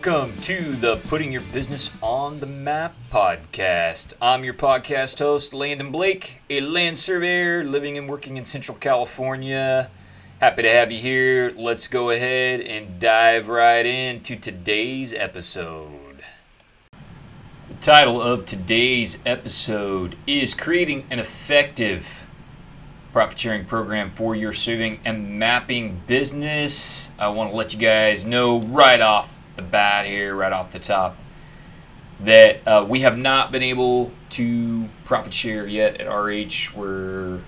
Welcome to the Putting Your Business on the Map podcast. I'm your podcast host, Landon Blake, a land surveyor living and working in Central California. Happy to have you here. Let's go ahead and dive right into today's episode. The title of today's episode is Creating an Effective Profit Sharing Program for Your Surveying and Mapping Business. I want to let you guys know right off the bat here, right off the top, that we have not been able to profit share yet at RH. We're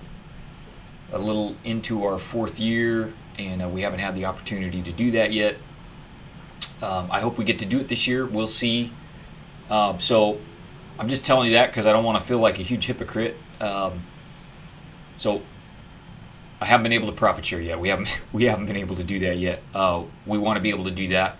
a little into our fourth year, and we haven't had the opportunity to do that yet. I hope we get to do it this year. We'll see. So I'm just telling you that because I don't want to feel like a huge hypocrite. So I haven't been able to profit share yet. We haven't been able to do that yet. We want to be able to do that.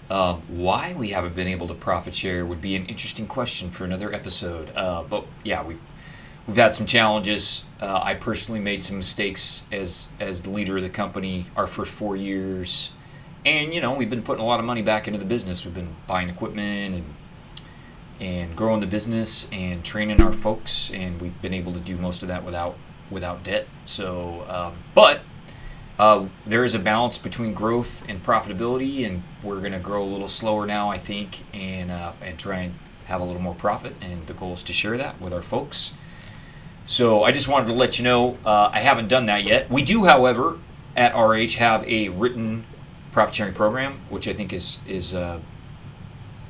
Why we haven't been able to profit share would be an interesting question for another episode. But yeah, we've had some challenges. I personally made some mistakes as the leader of the company our first 4 years, and we've been putting a lot of money back into the business. We've been buying equipment and growing the business and training our folks, and we've been able to do most of that without debt. So, but there is a balance between growth and profitability, and we're going to grow a little slower now, I think, and try and have a little more profit. And the goal is to share that with our folks. So I just wanted to let you know I haven't done that yet. We do, however, at RH have a written profit sharing program, which I think is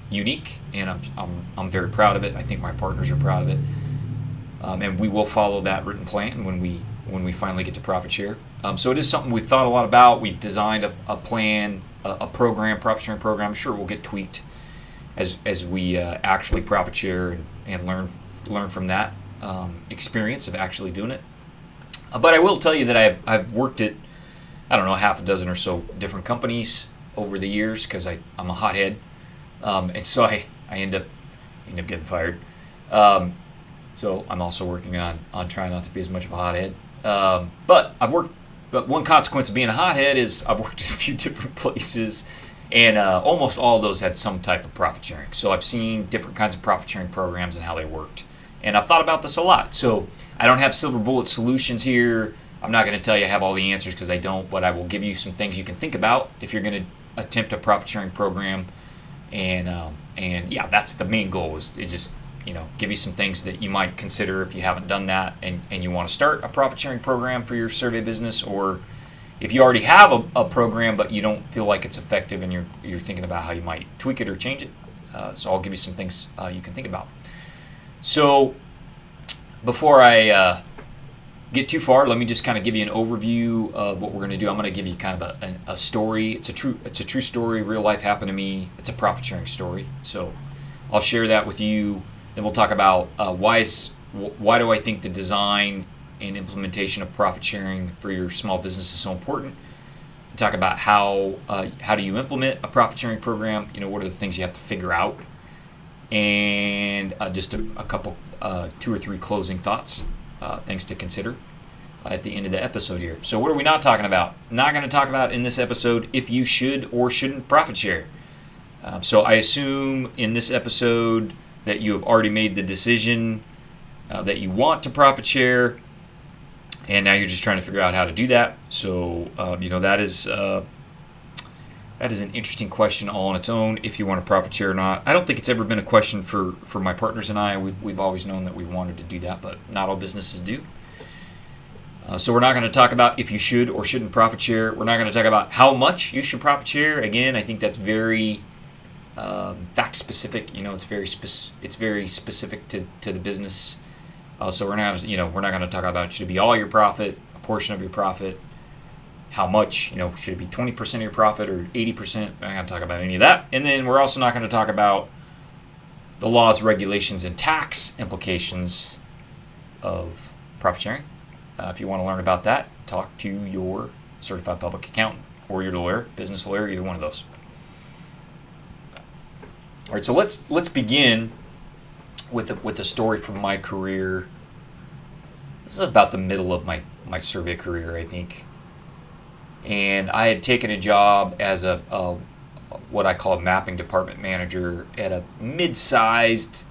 unique, and I'm very proud of it. I think my partners are proud of it, and we will follow that written plan when we finally get to profit share. So it is something we've thought a lot about. We've designed a plan, a program, profit sharing program. Sure, we'll get tweaked as we actually profit share and learn from that experience of actually doing it. But I will tell you that I've worked at, I don't know, half a dozen or so different companies over the years because I'm a hothead, and so I end up getting fired. So I'm also working on trying not to be as much of a hothead. But one consequence of being a hothead is I've worked at a few different places, and almost all of those had some type of profit sharing. So I've seen different kinds of profit sharing programs and how they worked. And I've thought about this a lot. So I don't have silver bullet solutions here. I'm not going to tell you I have all the answers because I don't, but I will give you some things you can think about if you're going to attempt a profit sharing program. And yeah, that's the main goal, is to just give you some things that you might consider if you haven't done that and you want to start a profit sharing program for your survey business, or if you already have a program but you don't feel like it's effective and you're thinking about how you might tweak it or change it. So I'll give you some things you can think about. So before I get too far, let me just kind of give you an overview of what we're going to do. I'm going to give you kind of a story. It's a true story. Real life happened to me. It's a profit sharing story. So I'll share that with you. Then we'll talk about why do I think the design and implementation of profit sharing for your small business is so important. We'll talk about how do you implement a profit sharing program. What are the things you have to figure out, and just a couple, 2 or 3 closing thoughts, things to consider at the end of the episode here. So what are we not talking about? Not going to talk about in this episode if you should or shouldn't profit share. So I assume in this episode that you have already made the decision that you want to profit share, and now you're just trying to figure out how to do that. So that is an interesting question all on its own, if you want to profit share or not. I don't think it's ever been a question for my partners and I. We've always known that we wanted to do that, but not all businesses do. So we're not going to talk about if you should or shouldn't profit share. We're not going to talk about how much you should profit share. Again, I think that's very fact specific. It's very specific to the business. So we're not going to talk about should it be all your profit, a portion of your profit, how much, should it be 20% of your profit or 80%? We're not going to talk about any of that. And then we're also not going to talk about the laws, regulations, and tax implications of profit sharing. If you want to learn about that, talk to your certified public accountant or your lawyer, business lawyer, either one of those. All right, so let's begin with a story from my career. This is about the middle of my survey career, I think. And I had taken a job as a what I call a mapping department manager at a mid-sized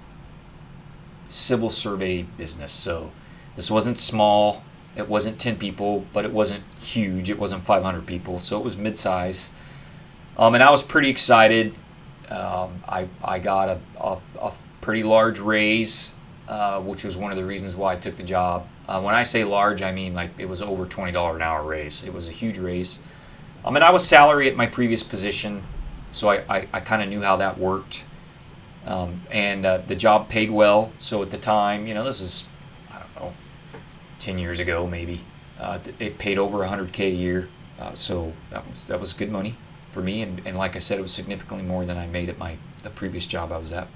civil survey business. So this wasn't small. It wasn't 10 people, but it wasn't huge. It wasn't 500 people, so it was mid-size. And I was pretty excited. I got a pretty large raise, which was one of the reasons why I took the job. When I say large, I mean like it was over $20 an hour raise. It was a huge raise. And I was salary at my previous position, so I kind of knew how that worked. And the job paid well. So at the time, this is, I don't know, 10 years ago maybe. It paid over $100K a year. So that was good money for me. And like I said, it was significantly more than I made at the previous job I was at.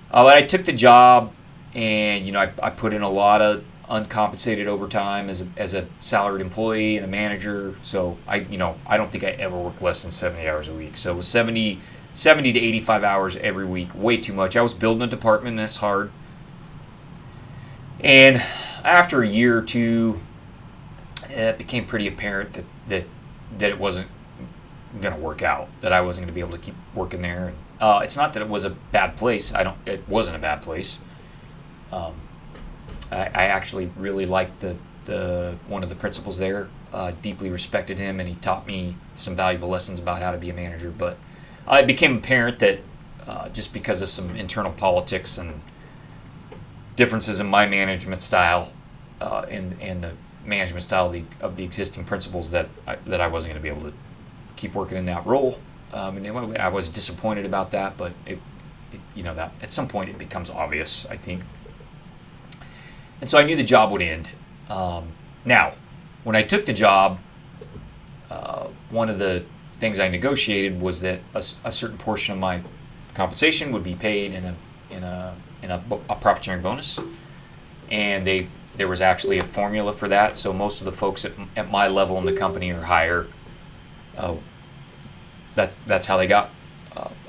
But I took the job, and I put in a lot of uncompensated overtime as a salaried employee and a manager. So I don't think I ever worked less than 70 hours a week. So it was 70 to 85 hours every week, way too much. I was building a department, and that's hard. And after a year or two, it became pretty apparent that it wasn't going to work out, that I wasn't going to be able to keep working there. And it's not that it was a bad place. It wasn't a bad place. I actually really liked the one of the principals there. Deeply respected him, and he taught me some valuable lessons about how to be a manager. But it became apparent that just because of some internal politics and differences in my management style and the management style of the existing principals, that I wasn't going to be able to keep working in that role. And I was disappointed about that, but that at some point it becomes obvious, I think. And so I knew the job would end. Now, when I took the job, one of the things I negotiated was that a certain portion of my compensation would be paid in a profit sharing bonus, and there was actually a formula for that. So most of the folks at my level in the company or higher, that's how they got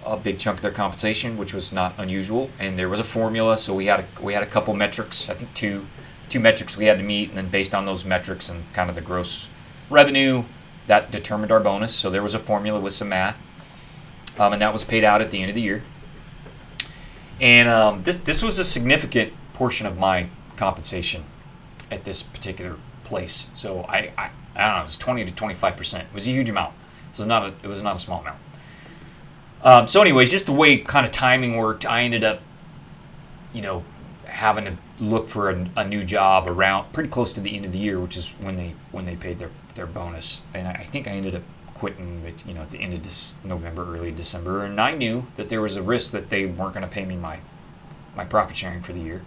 a big chunk of their compensation, which was not unusual. And there was a formula, so we had a couple metrics. I think two metrics we had to meet, and then based on those metrics and kind of the gross revenue, that determined our bonus. So there was a formula with some math, and that was paid out at the end of the year. And this was a significant portion of my compensation at this particular place. So I don't know, it was 20 to 25%. It was a huge amount. So it was not a small amount. So anyways, just the way kind of timing worked, I ended up, having to look for a new job around pretty close to the end of the year, which is when they paid their bonus. And I think I ended up quitting at the end of November, early December. And I knew that there was a risk that they weren't going to pay me my profit sharing for the year.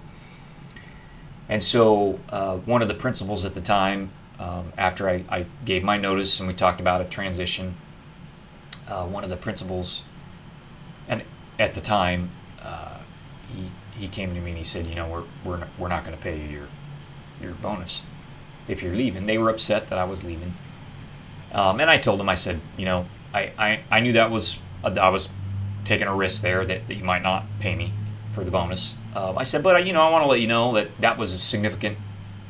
And so one of the principals at the time, after I gave my notice and we talked about a transition, one of the principals, and at the time, he came to me and he said, we're not going to pay you your bonus if you're leaving. They were upset that I was leaving, and I told them, I said, I knew that I was taking a risk there that you might not pay me for the bonus. I said, but I want to let you know that was a significant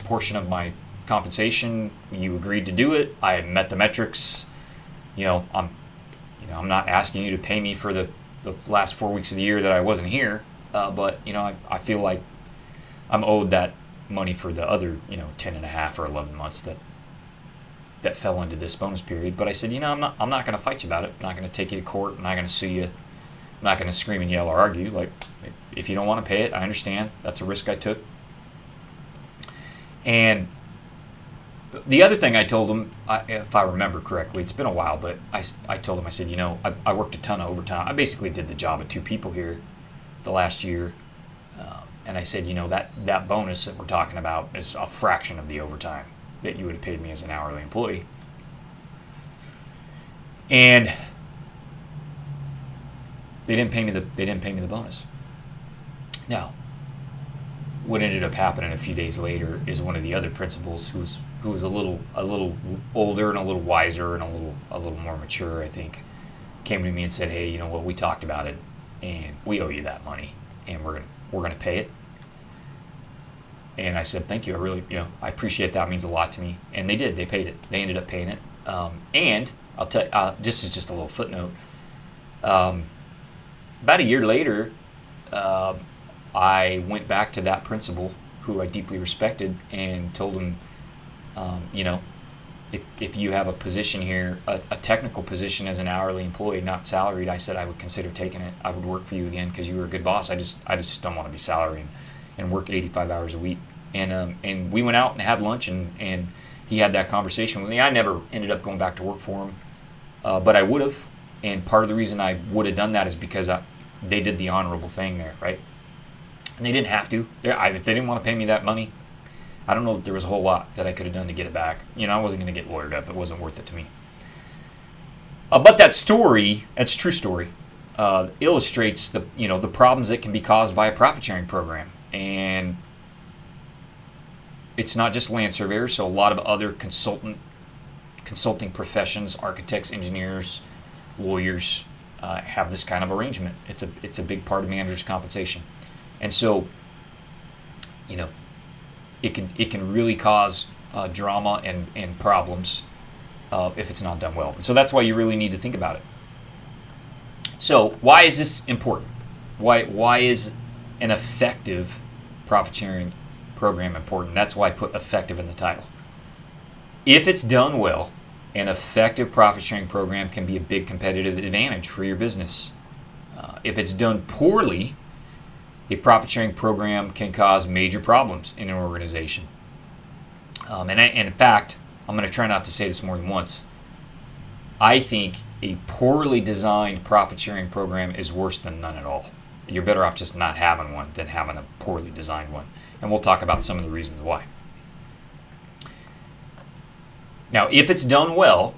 portion of my compensation. You agreed to do it. I met the metrics. I'm not asking you to pay me for the last 4 weeks of the year that I wasn't here. But I feel like I'm owed that money for the other 10 and a half or 11 months that fell into this bonus period. But I said, I'm not going to fight you about it. I'm not going to take you to court. I'm not going to sue you. I'm not going to scream and yell or argue. Like, if you don't want to pay it, I understand. That's a risk I took. And the other thing I told him, if I remember correctly, it's been a while, but I told him, I said, I worked a ton of overtime. I basically did the job of two people here the last year. And I said, that bonus that we're talking about is a fraction of the overtime that you would have paid me as an hourly employee. And they didn't pay me the bonus. Now, what ended up happening a few days later is one of the other principals, who was a little older and a little wiser and a little more mature, I think, came to me and said, hey, we talked about it, and we owe you that money, and we're gonna pay it. And I said, thank you. I really, I appreciate that. It means a lot to me. And they did. They paid it. They ended up paying it. And I'll tell you, this is just a little footnote. Um, about a year later, uh, I went back to that principal who I deeply respected and told him, you know, if you have a position here, a technical position as an hourly employee, not salaried, I said I would consider taking it. I would work for you again because you were a good boss. I just don't want to be salaried and work 85 hours a week. And we went out and had lunch, and he had that conversation with me. I never ended up going back to work for him, but I would have. And part of the reason I would have done that is because they did the honorable thing there, right? And they didn't have to. If they didn't want to pay me that money, I don't know that there was a whole lot that I could have done to get it back. I wasn't going to get lawyered up. It wasn't worth it to me. But that story, that's a true story, illustrates the problems that can be caused by a profit sharing program. And it's not just land surveyors. So a lot of other consulting professions, architects, engineers, lawyers, have this kind of arrangement. It's a big part of managers' compensation, and so it can really cause drama and problems if it's not done well. And so that's why you really need to think about it. So why is this important? Why is an effective profit sharing program important? That's why I put effective in the title. If it's done well, an effective profit sharing program can be a big competitive advantage for your business. If it's done poorly, a profit sharing program can cause major problems in an organization. And in fact, I'm going to try not to say this more than once. I think a poorly designed profit sharing program is worse than none at all. You're better off just not having one than having a poorly designed one. And we'll talk about some of the reasons why. Now, if it's done well,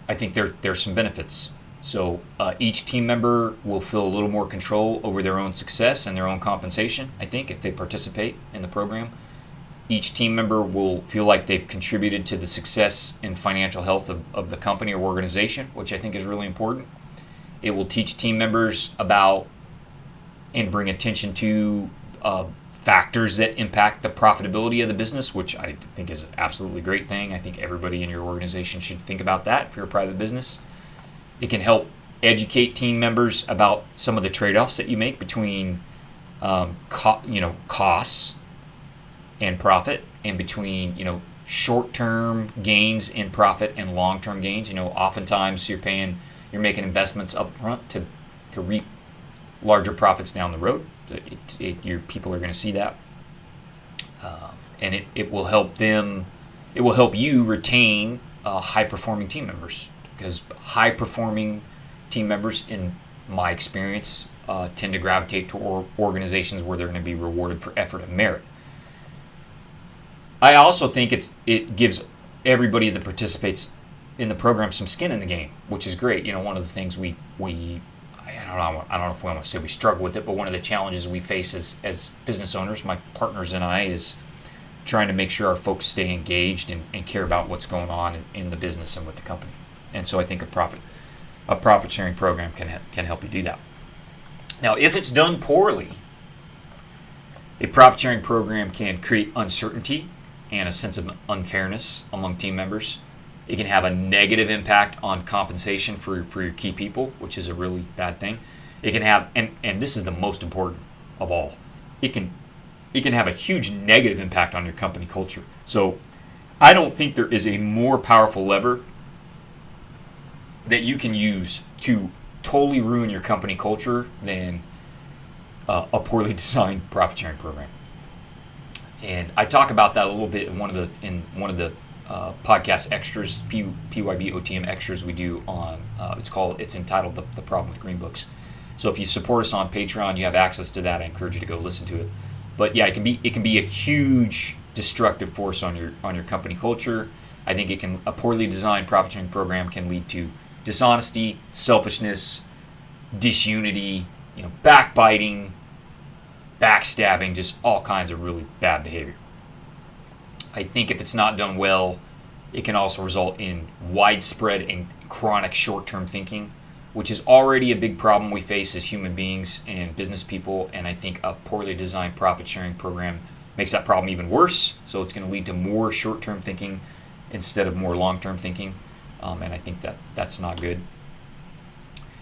I think there's some benefits. So each team member will feel a little more control over their own success and their own compensation, I think, if they participate in the program. Each team member will feel like they've contributed to the success and financial health of the company or organization, which I think is really important. It will teach team members about and bring attention to factors that impact the profitability of the business, which I think is an absolutely great thing. I think everybody in your organization should think about that if you're a private business. It can help educate team members about some of the trade-offs that you make between costs and profit, and between short-term gains in profit and long-term gains. Oftentimes you're making investments up front to reap larger profits down the road. Your people are going to see that, and it will help them. It will help you retain high-performing team members, because high-performing team members, in my experience, tend to gravitate to organizations where they're going to be rewarded for effort and merit. I also think it gives everybody that participates in the program some skin in the game, which is great. One of the things we I don't know if we want to say we struggle with it, but one of the challenges we face as business owners, my partners and I, is trying to make sure our folks stay engaged and care about what's going on in the business and with the company. And so I think a profit sharing program can help you do that. Now, if it's done poorly, a profit sharing program can create uncertainty and a sense of unfairness among team members. It can have a negative impact on compensation for your key people, which is a really bad thing. It can have, and this is the most important of all, it can have a huge negative impact on your company culture. So I don't think there is a more powerful lever that you can use to totally ruin your company culture than a poorly designed profit sharing program. And I talk about that a little bit in one of the podcast extras, PYB OTM extras we do on. It's entitled the Problem with Green Books. So if you support us on Patreon, you have access to that. I encourage you to go listen to it. But yeah, it can be a huge destructive force on your company culture. I think a poorly designed profit sharing program can lead to dishonesty, selfishness, disunity, backbiting, backstabbing, just all kinds of really bad behavior. I think if it's not done well, it can also result in widespread and chronic short-term thinking, which is already a big problem we face as human beings and business people. And I think a poorly designed profit-sharing program makes that problem even worse. So it's going to lead to more short-term thinking instead of more long-term thinking. And I think that's not good.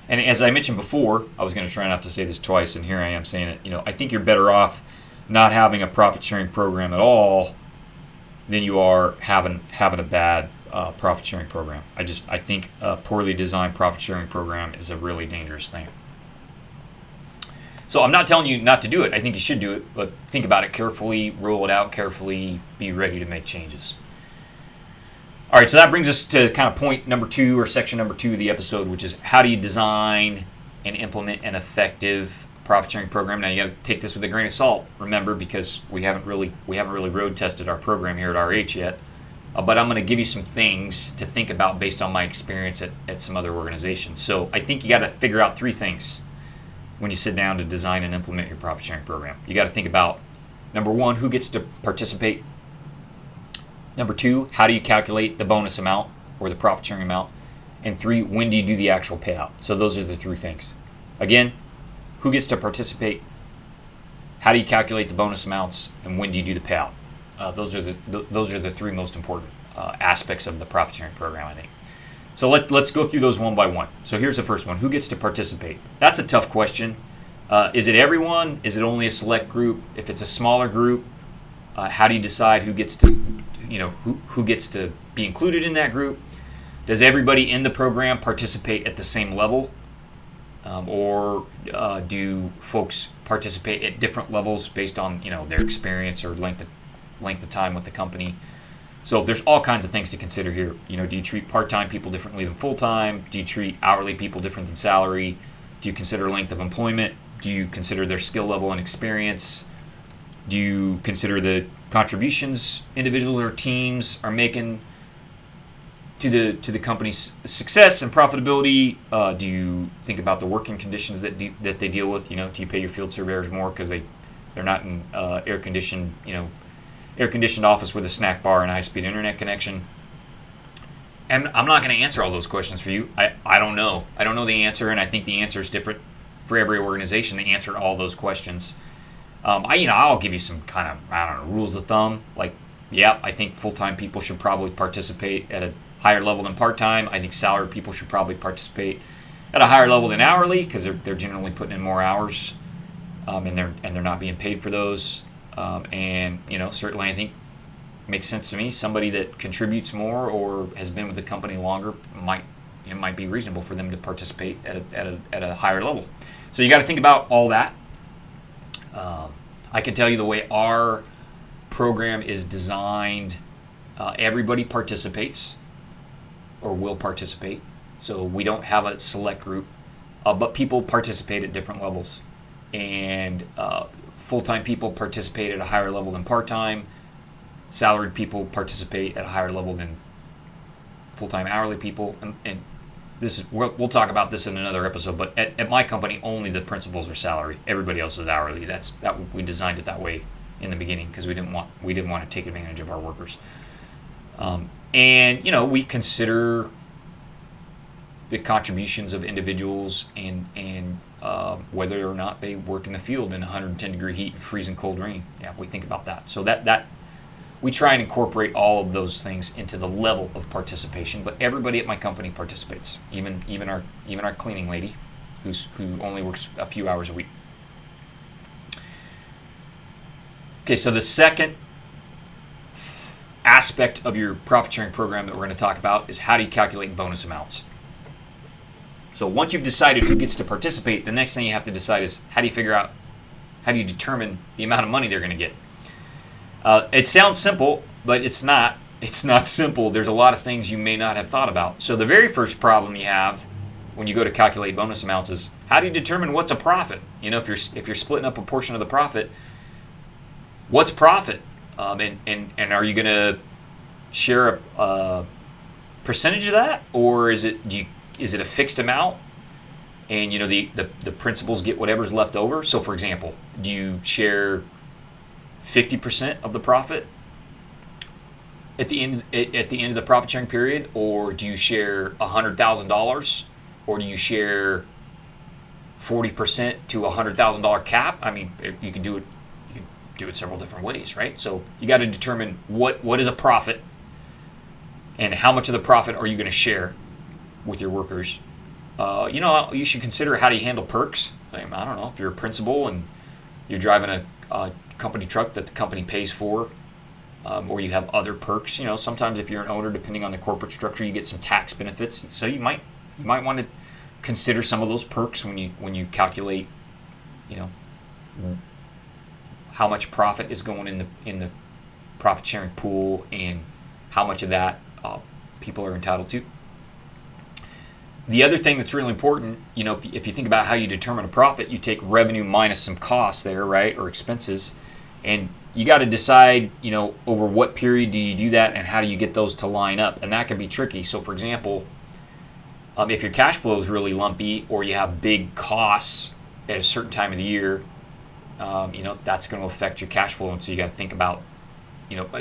And as I mentioned before, I was going to try not to say this twice, and here I am saying it. I think you're better off not having a profit sharing program at all than you are having a bad profit sharing program. I think a poorly designed profit sharing program is a really dangerous thing. So I'm not telling you not to do it. I think you should do it, but think about it carefully, roll it out carefully, be ready to make changes. All right, so that brings us to kind of point number 2, or section number 2 of the episode, which is how do you design and implement an effective profit sharing program. Now you got to take this with a grain of salt, remember, because we haven't really road tested our program here at RH yet. But I'm going to give you some things to think about based on my experience at some other organizations. So I think you got to figure out 3 things when you sit down to design and implement your profit sharing program. You got to think about, number 1, who gets to participate. Number 2, how do you calculate the bonus amount or the profit sharing amount? And 3, when do you do the actual payout? So those are the 3 things. Again, who gets to participate? How do you calculate the bonus amounts? And when do you do the payout? Those are the 3 most important aspects of the profit sharing program, I think. So let's go through those one by one. So here's the first one. Who gets to participate? That's a tough question. Is it everyone? Is it only a select group? If it's a smaller group, how do you decide who gets to, who gets to be included in that group? Does everybody in the program participate at the same level? Or do folks participate at different levels based on their experience or length of time with the company? So there's all kinds of things to consider here. Do you treat part-time people differently than full-time? Do you treat hourly people different than salary? Do you consider length of employment? Do you consider their skill level and experience? Do you consider the contributions individuals or teams are making to the company's success and profitability? Do you think about the working conditions that they deal with? Do you pay your field surveyors more because they're not in air-conditioned office with a snack bar and a high-speed internet connection? And I'm not going to answer all those questions for you. I don't know. I don't know the answer, and I think the answer is different for every organization. The answer to all those questions. I'll give you some kind of rules of thumb. Like, yeah, I think full-time people should probably participate at a higher level than part-time. I think salaried people should probably participate at a higher level than hourly because they're generally putting in more hours, and they're not being paid for those. Certainly I think makes sense to me. Somebody that contributes more or has been with the company longer might be reasonable for them to participate at a higher level. So you got to think about all that. I can tell you the way our program is designed, everybody participates or will participate. So we don't have a select group, but people participate at different levels. And full-time people participate at a higher level than part-time. Salaried people participate at a higher level than full-time hourly people. And this is we'll talk about this in another episode. But at my company, only the principals are salary. Everybody else is hourly. We designed it that way in the beginning because we didn't want to take advantage of our workers. We consider the contributions of individuals and whether or not they work in the field in 110-degree heat and freezing cold rain. Yeah, we think about that. So that we try and incorporate all of those things into the level of participation. But everybody at my company participates, even our cleaning lady, who only works a few hours a week. Okay, so the second aspect of your profit sharing program that we're going to talk about is how do you calculate bonus amounts. So once you've decided who gets to participate, the next thing you have to decide is how do you determine the amount of money they're going to get. It sounds simple, but it's not. It's not simple. There's a lot of things you may not have thought about. So the very first problem you have when you go to calculate bonus amounts is how do you determine what's a profit? If you're splitting up a portion of the profit, what's profit? And are you going to share a percentage of that, or is it a fixed amount? And the principals get whatever's left over. So for example, do you share 50% of the profit at the end of the profit sharing period, or do you share $100,000, or do you share 40% to a $100,000 cap? I mean, you can do it several different ways, right? So you got to determine what is a profit and how much of the profit are you going to share with your workers. You should consider how do you handle perks. I don't know if you're a principal and you're driving a company truck that the company pays for, or you have other perks. Sometimes if you're an owner, depending on the corporate structure, you get some tax benefits. So you might want to consider some of those perks when you calculate, how much profit is going in the profit sharing pool and how much of that people are entitled to. The other thing that's really important, if you think about how you determine a profit, you take revenue minus some costs there, right, or expenses, and you got to decide, over what period do you do that and how do you get those to line up, and that can be tricky. So, for example, if your cash flow is really lumpy or you have big costs at a certain time of the year, that's going to affect your cash flow, and so you got to think about,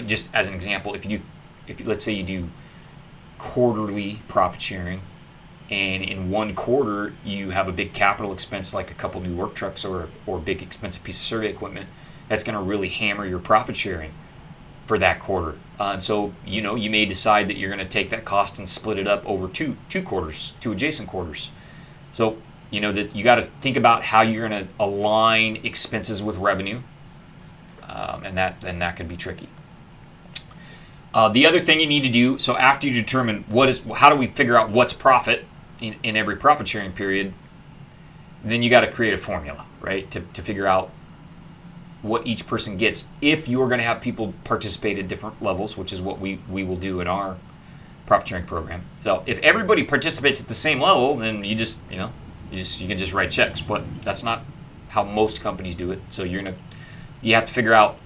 just as an example, if let's say you do quarterly profit sharing, and in one quarter you have a big capital expense like a couple new work trucks or a big expensive piece of survey equipment, that's going to really hammer your profit sharing for that quarter. And so you may decide that you're going to take that cost and split it up over two quarters, two adjacent quarters. So that you got to think about how you're going to align expenses with revenue, and that could be tricky. The other thing you need to do, so after you determine how do we figure out what's profit in every profit sharing period, then you got to create a formula, right, to figure out what each person gets. If you're going to have people participate at different levels, which is what we will do in our profit sharing program. So if everybody participates at the same level, then you can just write checks, but that's not how most companies do it. So you have to figure out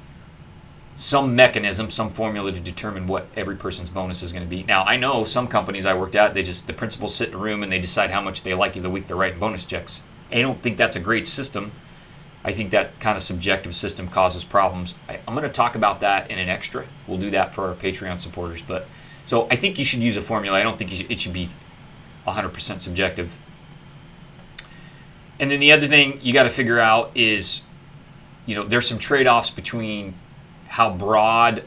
some mechanism, some formula to determine what every person's bonus is going to be. Now, I know some companies I worked at, the principals sit in a room and they decide how much they like you the week they're writing bonus checks. I don't think that's a great system. I think that kind of subjective system causes problems. I'm going to talk about that in an extra. We'll do that for our Patreon supporters. So I think you should use a formula. I don't think it should be 100% subjective. And then the other thing you got to figure out is, there's some trade-offs between how broad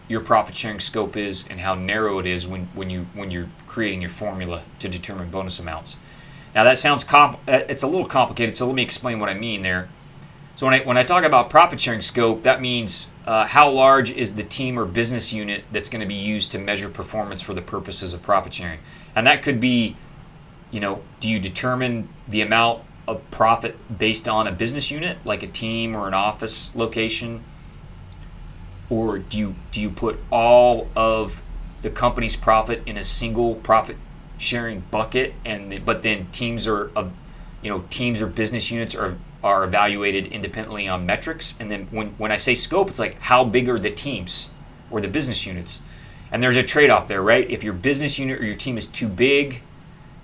your profit sharing scope is and how narrow it is when you're creating your formula to determine bonus amounts. Now that sounds it's a little complicated, so let me explain what I mean there. So when I talk about profit sharing scope, that means how large is the team or business unit that's going to be used to measure performance for the purposes of profit sharing. And that could be, do you determine the amount of profit based on a business unit, like a team or an office location? Or do you put all of the company's profit in a single profit sharing bucket, but then teams or business units are evaluated independently on metrics? And then when I say scope, it's like how big are the teams or the business units? And there's a trade-off there, right? If your business unit or your team is too big,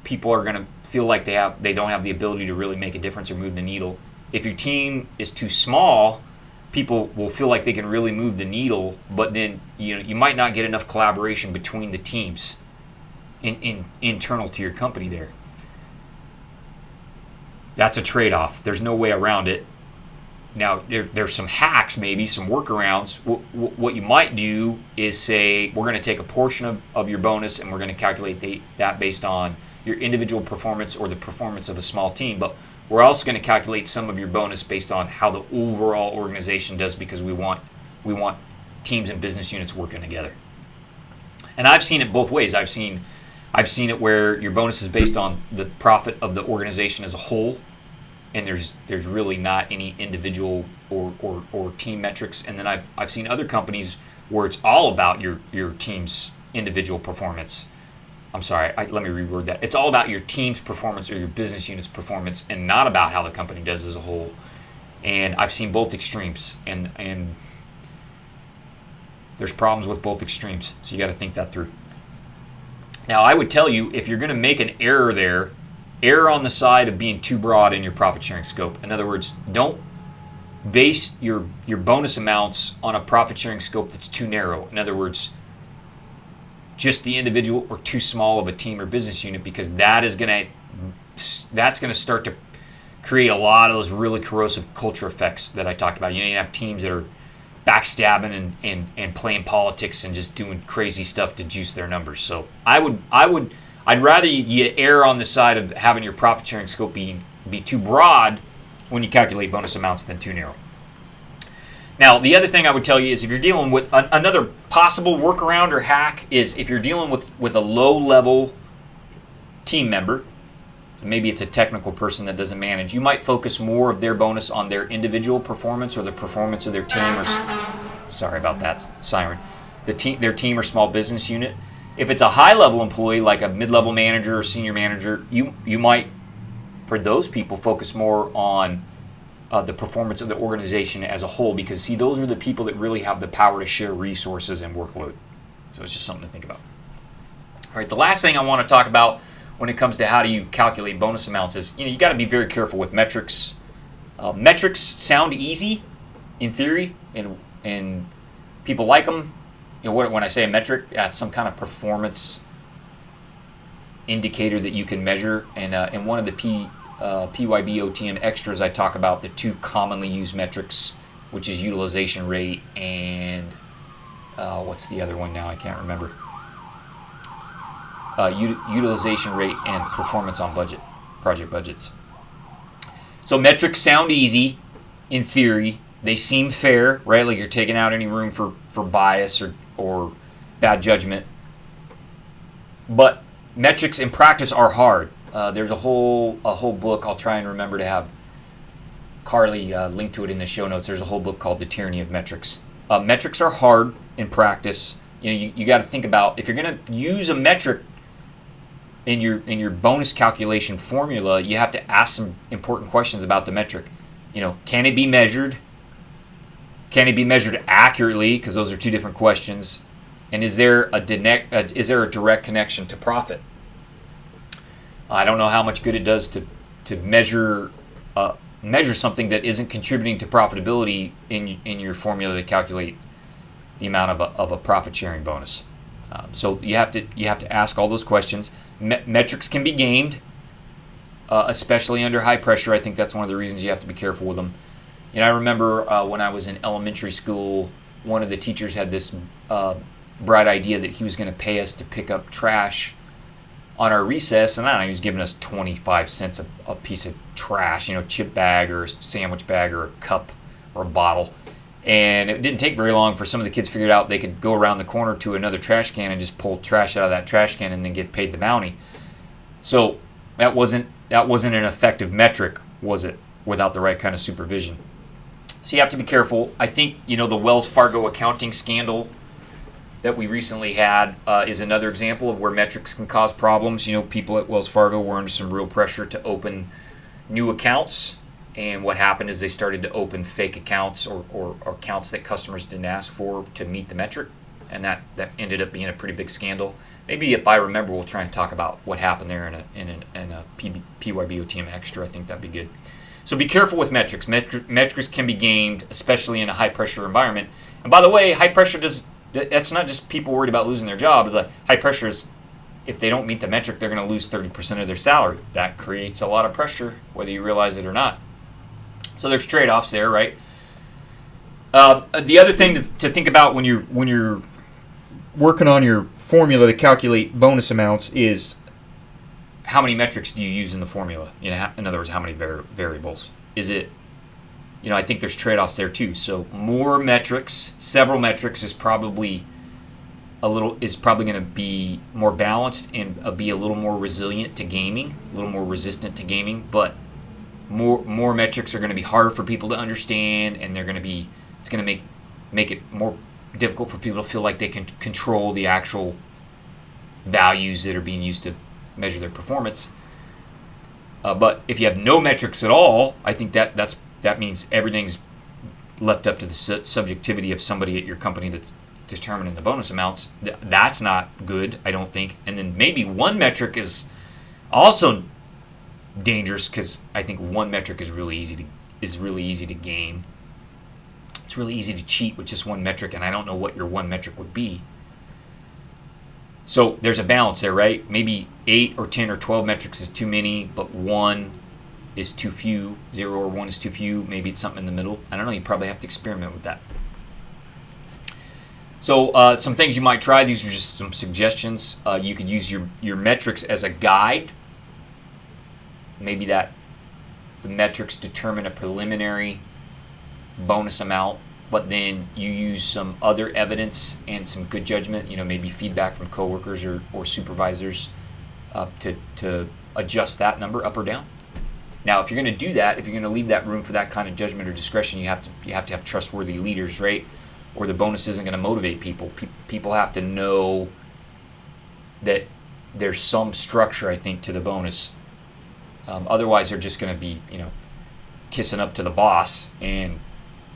people are going to feel like they don't have the ability to really make a difference or move the needle. If your team is too small, people will feel like they can really move the needle, but then you might not get enough collaboration between the teams internal to your company there. That's a trade-off. There's no way around it. Now, there's some hacks, maybe some workarounds. What you might do is say, we're going to take a portion of your bonus and we're going to calculate that based on your individual performance or the performance of a small team, but we're also going to calculate some of your bonus based on how the overall organization does, because we want teams and business units working together. And I've seen it both ways. I've seen it where your bonus is based on the profit of the organization as a whole, and there's really not any individual or team metrics. And then I've seen other companies where it's all about your team's individual performance. I'm sorry, let me reword that. It's all about your team's performance or your business unit's performance, and not about how the company does as a whole. And I've seen both extremes, and there's problems with both extremes, so you got to think that through. Now, I would tell you, if you're going to make an error there, err on the side of being too broad in your profit sharing scope. In other words, don't base your bonus amounts on a profit sharing scope that's too narrow. In other words, just the individual or too small of a team or business unit, because that's going to start to create a lot of those really corrosive culture effects that I talked about. You have teams that are backstabbing and playing politics and just doing crazy stuff to juice their numbers. So I would I'd rather you err on the side of having your profit sharing scope be too broad when you calculate bonus amounts than too narrow. Now, the other thing I would tell you is if you're dealing with another possible workaround or hack is if you're dealing with a low-level team member, maybe it's a technical person that doesn't manage, you might focus more of their bonus on their individual performance or the performance of their team or, sorry about that siren, their team or small business unit. If it's a high-level employee like a mid-level manager or senior manager, you might, for those people, focus more on the performance of the organization as a whole, because see, those are the people that really have the power to share resources and workload. So it's just something to think about. All right, the last thing I want to talk about when it comes to how do you calculate bonus amounts is, you got to be very careful with metrics. Metrics sound easy in theory, and people like them. When I say a metric, that's some kind of performance indicator that you can measure. And one of the PYB OTM extras, I talk about the two commonly used metrics, which is utilization rate and what's the other one now? I can't remember. Utilization rate and performance on project budgets. So metrics sound easy in theory. They seem fair, right? Like you're taking out any room for bias or bad judgment. But metrics in practice are hard. There's a whole book. I'll try and remember to have Carly link to it in the show notes. There's a whole book called The Tyranny of Metrics. Metrics are hard in practice. You got to think about if you're going to use a metric in your bonus calculation formula, you have to ask some important questions about the metric. Can it be measured? Can it be measured accurately? Because those are two different questions. And is there a direct connection to profit? I don't know how much good it does to measure something that isn't contributing to profitability in your formula to calculate the amount of a profit sharing bonus. So you have to ask all those questions. Metrics can be gamed, especially under high pressure. I think that's one of the reasons you have to be careful with them. I remember when I was in elementary school, one of the teachers had this bright idea that he was going to pay us to pick up trash on our recess, and I don't know, he was giving us 25 cents a piece of trash, chip bag or a sandwich bag or a cup or a bottle. And it didn't take very long for some of the kids figured out they could go around the corner to another trash can and just pull trash out of that trash can and then get paid the bounty. So that wasn't an effective metric, was it, without the right kind of supervision? So you have to be careful. I think, the Wells Fargo accounting scandal that we recently had is another example of where metrics can cause problems. People at Wells Fargo were under some real pressure to open new accounts. And what happened is they started to open fake accounts or accounts that customers didn't ask for to meet the metric. And that ended up being a pretty big scandal. Maybe if I remember, we'll try and talk about what happened there in a PYB OTM extra. I think that'd be good. So be careful with metrics. Metrics can be gamed, especially in a high-pressure environment. And by the way, high pressure that's not just people worried about losing their job. It's like high pressure is, if they don't meet the metric, they're going to lose 30% of their salary. That creates a lot of pressure, whether you realize it or not. So there's trade-offs there, right? The other thing to think about when you're working on your formula to calculate bonus amounts is how many metrics do you use in the formula? In other words, how many variables? Is it, I think there's trade-offs there too. So more metrics, several metrics is probably going to be more balanced and be a little more resilient to gaming, a little more resistant to gaming, but more metrics are going to be harder for people to understand, and it's going to make it more difficult for people to feel like they can control the actual values that are being used to measure their performance. But if you have no metrics at all, I think that means everything's left up to the subjectivity of somebody at your company that's determining the bonus amounts. That's not good, I don't think. And then maybe one metric is also dangerous, because I think one metric is really easy to game. It's really easy to cheat with just one metric, and I don't know what your one metric would be. So there's a balance there, right? Maybe 8 or 10 or 12 metrics is too many, but 1 is too few. 0 or 1 is too few. Maybe it's something in the middle. I don't know. You probably have to experiment with that. So some things you might try. These are just some suggestions. You could use your metrics as a guide. Maybe the metrics determine a preliminary bonus amount, but then you use some other evidence and some good judgment, maybe feedback from coworkers or supervisors to adjust that number up or down. Now, if you're going to do that, if you're going to leave that room for that kind of judgment or discretion, you have to have trustworthy leaders, right? Or the bonus isn't going to motivate people. People have to know that there's some structure, I think, to the bonus. Otherwise, they're just going to be, kissing up to the boss, and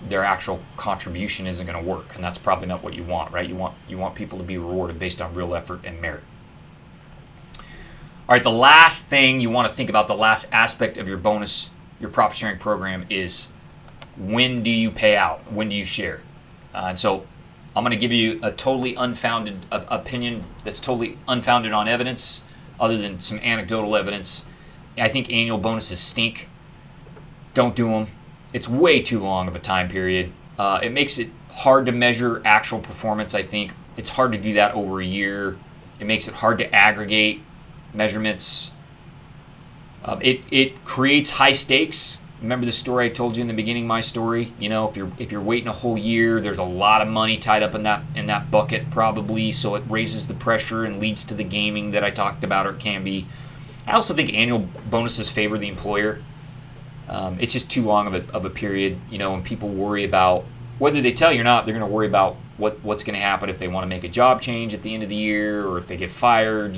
their actual contribution isn't going to work, and that's probably not what you want, right? You want people to be rewarded based on real effort and merit. All right, the last thing you want to think about, the last aspect of your bonus, your profit sharing program, is when do you pay out? When do you share? And so I'm going to give you a totally unfounded opinion that's totally unfounded on evidence other than some anecdotal evidence. I think annual bonuses stink. Don't do them. It's way too long of a time period. It makes it hard to measure actual performance, I think. It's hard to do that over a year. It makes it hard to aggregate measurements. It creates high stakes. Remember the story I told you in the beginning, my story? If you're waiting a whole year, there's a lot of money tied up in that bucket probably, so it raises the pressure and leads to the gaming that I talked about, or it can be. I also think annual bonuses favor the employer. It's just too long of a period. When people worry about, whether they tell you or not, they're going to worry about what's going to happen if they want to make a job change at the end of the year, or if they get fired.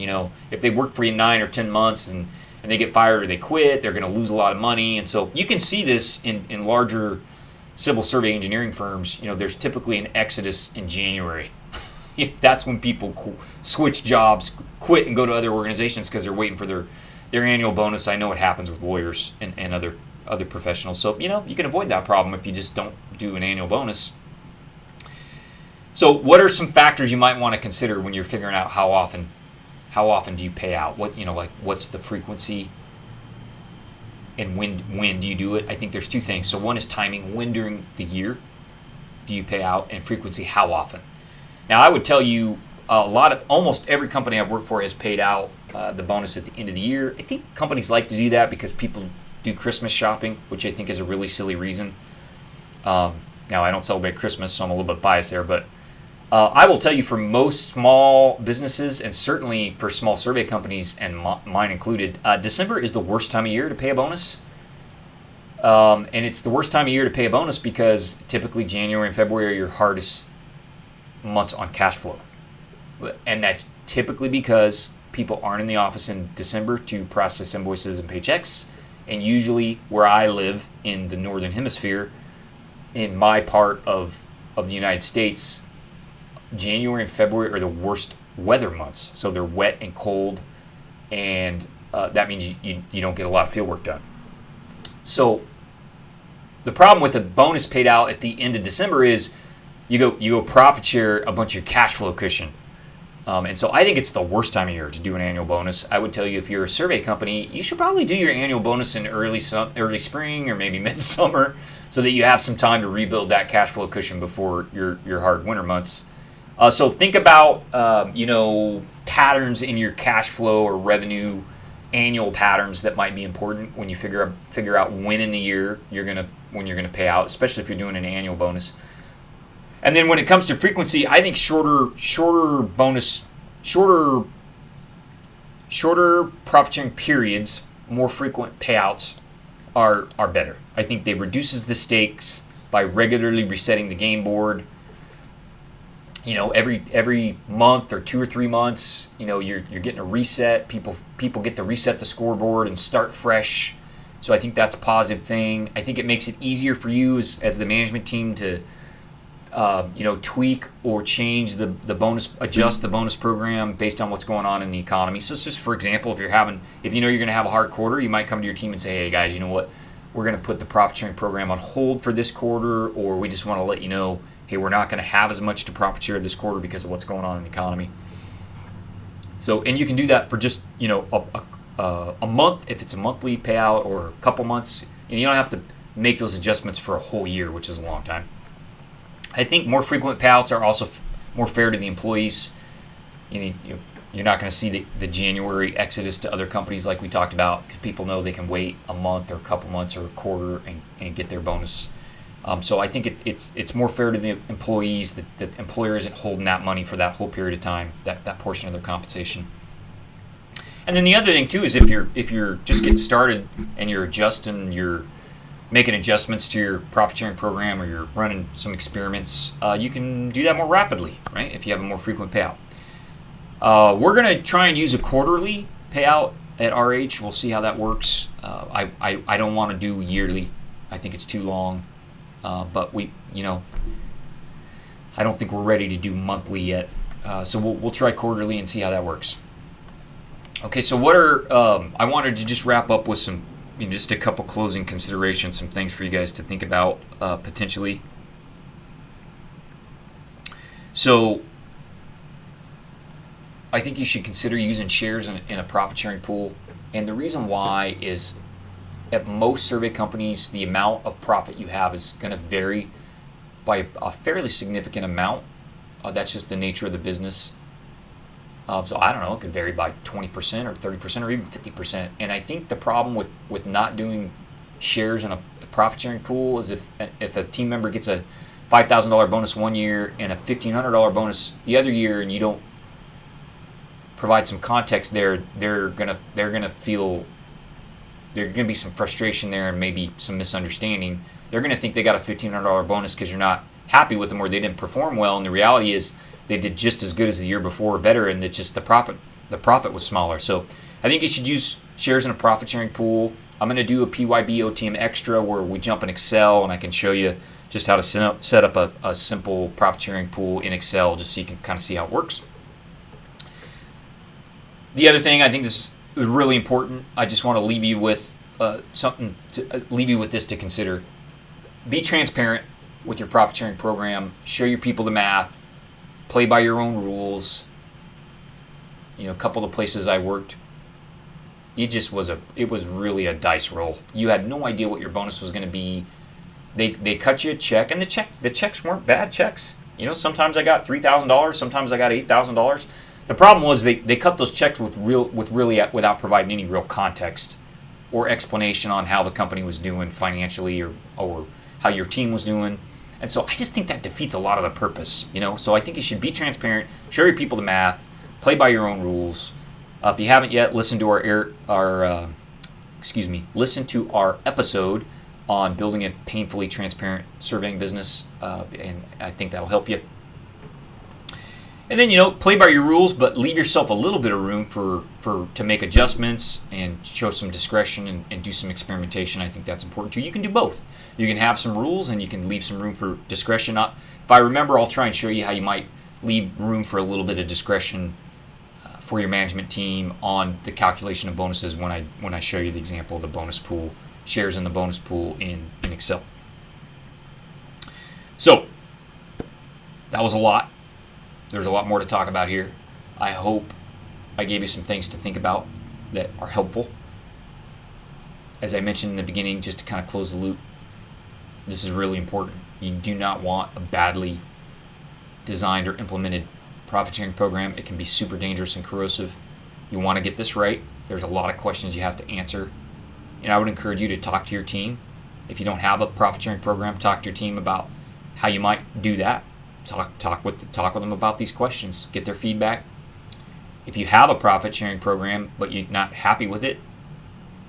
If they work for you 9 or 10 months and they get fired or they quit, they're going to lose a lot of money. And so you can see this in larger civil survey engineering firms. There's typically an exodus in January. That's when people switch jobs, quit, and go to other organizations because they're waiting for their annual bonus. I know it happens with lawyers and other professionals. So, you can avoid that problem if you just don't do an annual bonus. So what are some factors you might want to consider when you're figuring out how often do you pay out? What's the frequency, and when do you do it? I think there's two things. So one is timing. When during the year do you pay out? And frequency, how often? Now, I would tell you almost every company I've worked for has paid out the bonus at the end of the year. I think companies like to do that because people do Christmas shopping, which I think is a really silly reason. Now, I don't celebrate Christmas, so I'm a little bit biased there, but I will tell you, for most small businesses, and certainly for small survey companies, and mine included, December is the worst time of year to pay a bonus. And it's the worst time of year to pay a bonus because typically January and February are your hardest months on cash flow. And that's typically because people aren't in the office in December to process invoices and paychecks. And usually where I live in the Northern Hemisphere, in my part of the United States, January and February are the worst weather months. So they're wet and cold, and that means you don't get a lot of field work done. So the problem with a bonus paid out at the end of December is you go profit share a bunch of cash flow cushion. And so I think it's the worst time of year to do an annual bonus. I would tell you, if you're a survey company, you should probably do your annual bonus in early spring or maybe midsummer, so that you have some time to rebuild that cash flow cushion before your hard winter months. So think about patterns in your cash flow or revenue, annual patterns that might be important when you figure out when in the year when you're gonna pay out, especially if you're doing an annual bonus. And then when it comes to frequency, I think shorter profit sharing periods, more frequent payouts are better. I think they reduces the stakes by regularly resetting the game board. Every month or 2 or 3 months, you're getting a reset. People get to reset the scoreboard and start fresh. So I think that's a positive thing. I think it makes it easier for you as the management team to tweak or change the bonus, adjust the bonus program based on what's going on in the economy. So it's just, for example, if you're going to have a hard quarter, you might come to your team and say, hey guys, you know what? We're going to put the profit sharing program on hold for this quarter, or we just want to let you know, hey, we're not going to have as much to profit share this quarter because of what's going on in the economy. So, and you can do that for just, a month, if it's a monthly payout, or a couple months, and you don't have to make those adjustments for a whole year, which is a long time. I think more frequent payouts are also more fair to the employees. You're not going to see the January exodus to other companies like we talked about, because people know they can wait a month or a couple months or a quarter and get their bonus. So I think it's more fair to the employees that the employer isn't holding that money for that whole period of time, that portion of their compensation. And then the other thing too is if you're just getting started and you're making adjustments to your profit sharing program, or you're running some experiments, you can do that more rapidly, right? If you have a more frequent payout. We're going to try and use a quarterly payout at RH. We'll see how that works. I don't want to do yearly. I think it's too long. But I don't think we're ready to do monthly yet. So we'll try quarterly and see how that works. Okay, so I wanted to just wrap up with some, just a couple closing considerations, some things for you guys to think about potentially. So I think you should consider using shares in a profit sharing pool. And the reason why is, at most survey companies, the amount of profit you have is going to vary by a fairly significant amount. That's just the nature of the business. So I don't know, it could vary by 20% or 30% or even 50%. And I think the problem with not doing shares in a profit sharing pool is if a team member gets a $5,000 bonus one year and a $1,500 bonus the other year, and you don't provide some context there, they're gonna feel, there's going to be some frustration there and maybe some misunderstanding. They're going to think they got a $1,500 bonus because you're not happy with them, or they didn't perform well. And the reality is they did just as good as the year before or better, and it's just the profit was smaller. So I think you should use shares in a profit sharing pool. I'm going to do a PYB OTM extra where we jump in Excel, and I can show you just how to set up a simple profit sharing pool in Excel, just so you can kind of see how it works. The other thing, I think this is really important. I just want to leave you with this to consider. Be transparent with your profit sharing program. Show your people the math. Play by your own rules. A couple of places I worked, it was really a dice roll. You had no idea what your bonus was going to be. They cut you a check, and the checks weren't bad checks. Sometimes I got $3,000, sometimes I got $8,000. The problem was they cut those checks without providing any real context or explanation on how the company was doing financially, or how your team was doing. And so I just think that defeats a lot of the purpose, So I think you should be transparent, show your people the math, play by your own rules. If you haven't yet, listen to our episode on building a painfully transparent surveying business, and I think that'll help you. And then, play by your rules, but leave yourself a little bit of room to make adjustments and show some discretion and do some experimentation. I think that's important too. You can do both. You can have some rules and you can leave some room for discretion. If I remember, I'll try and show you how you might leave room for a little bit of discretion for your management team on the calculation of bonuses when I show you the example of the bonus pool, shares in the bonus pool in Excel. So that was a lot. There's a lot more to talk about here. I hope I gave you some things to think about that are helpful. As I mentioned in the beginning, just to kind of close the loop, this is really important. You do not want a badly designed or implemented profit sharing program. It can be super dangerous and corrosive. You want to get this right. There's a lot of questions you have to answer. And I would encourage you to talk to your team. If you don't have a profit sharing program, talk to your team about how you might do that. Talk with them about these questions. Get their feedback. If you have a profit sharing program but you're not happy with it,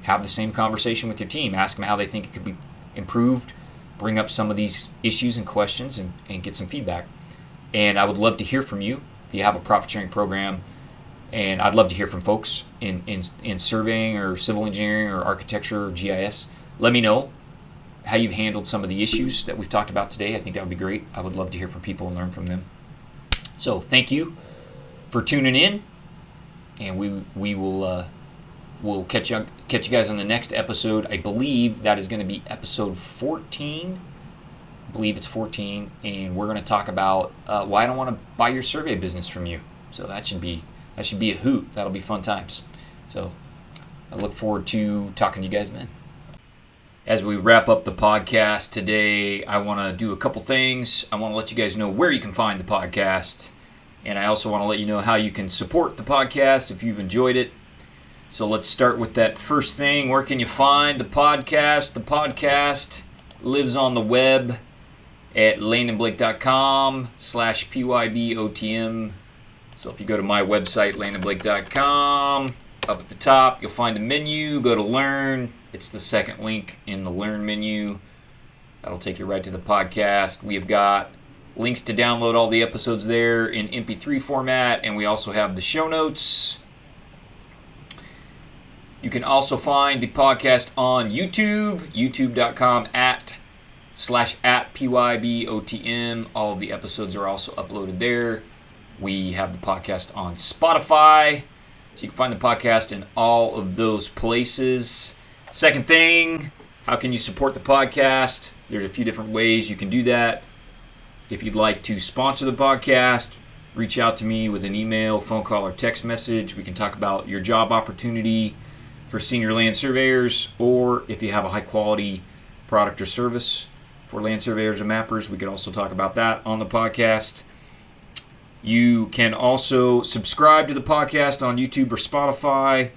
have the same conversation with your team. Ask them how they think it could be improved. Bring up some of these issues and questions and get some feedback. And I would love to hear from you if you have a profit sharing program. And I'd love to hear from folks in surveying or civil engineering or architecture or GIS. Let me know how you've handled some of the issues that we've talked about today. I think that would be great. I would love to hear from people and learn from them. So thank you for tuning in, and we'll catch you guys on the next episode. I believe that is going to be episode 14. I believe it's 14, and we're going to talk about why I don't want to buy your survey business from you. So that should be a hoot. That'll be fun times. So I look forward to talking to you guys then. As we wrap up the podcast today, I want to do a couple things. I want to let you guys know where you can find the podcast. And I also want to let you know how you can support the podcast if you've enjoyed it. So let's start with that first thing. Where can you find the podcast? The podcast lives on the web at landonblake.com/PYBOTM. So if you go to my website, landonblake.com, up at the top, you'll find a menu. Go to Learn. It's the second link in the Learn menu. That'll take you right to the podcast. We have got links to download all the episodes there in MP3 format, and we also have the show notes. You can also find the podcast on YouTube, youtube.com/PYBOTM. All of the episodes are also uploaded there. We have the podcast on Spotify, so you can find the podcast in all of those places. Second thing, how can you support the podcast? There's a few different ways you can do that. If you'd like to sponsor the podcast, reach out to me with an email, phone call, or text message. We can talk about your job opportunity for senior land surveyors, or if you have a high-quality product or service for land surveyors and mappers, we could also talk about that on the podcast. You can also subscribe to the podcast on YouTube or Spotify.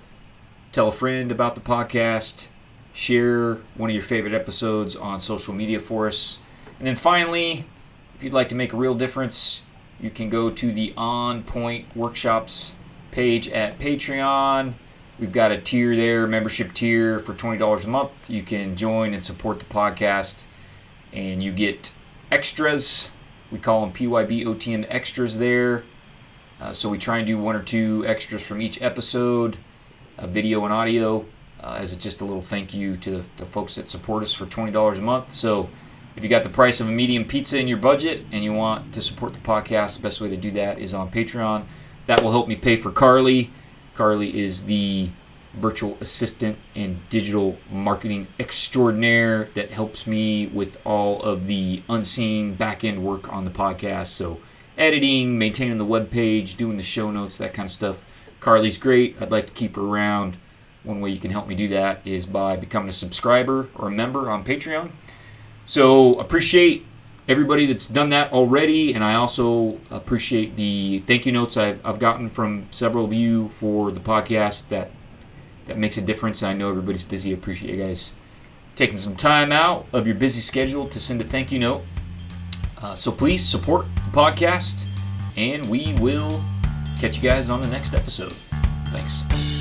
Tell a friend about the podcast. Share one of your favorite episodes on social media for us. And then finally, if you'd like to make a real difference, you can go to the On Point Workshops page at Patreon. We've got a tier there, membership tier for $20 a month. You can join and support the podcast, and you get extras. We call them PYBOTM extras there. So we try and do one or two extras from each episode, video and audio, as just a little thank you to the folks that support us for $20 a month. So if you got the price of a medium pizza in your budget and you want to support the podcast, the best way to do that is on Patreon. That will help me pay for Carly. Carly is the virtual assistant and digital marketing extraordinaire that helps me with all of the unseen back-end work on the podcast. So editing, maintaining the web page, doing the show notes, that kind of stuff. Carly's great. I'd like to keep her around. One way you can help me do that is by becoming a subscriber or a member on Patreon. So appreciate everybody that's done that already, and I also appreciate the thank you notes I've gotten from several of you for the podcast. That makes a difference. I know everybody's busy. I appreciate you guys taking some time out of your busy schedule to send a thank you note. So please support the podcast, and we will catch you guys on the next episode. Thanks.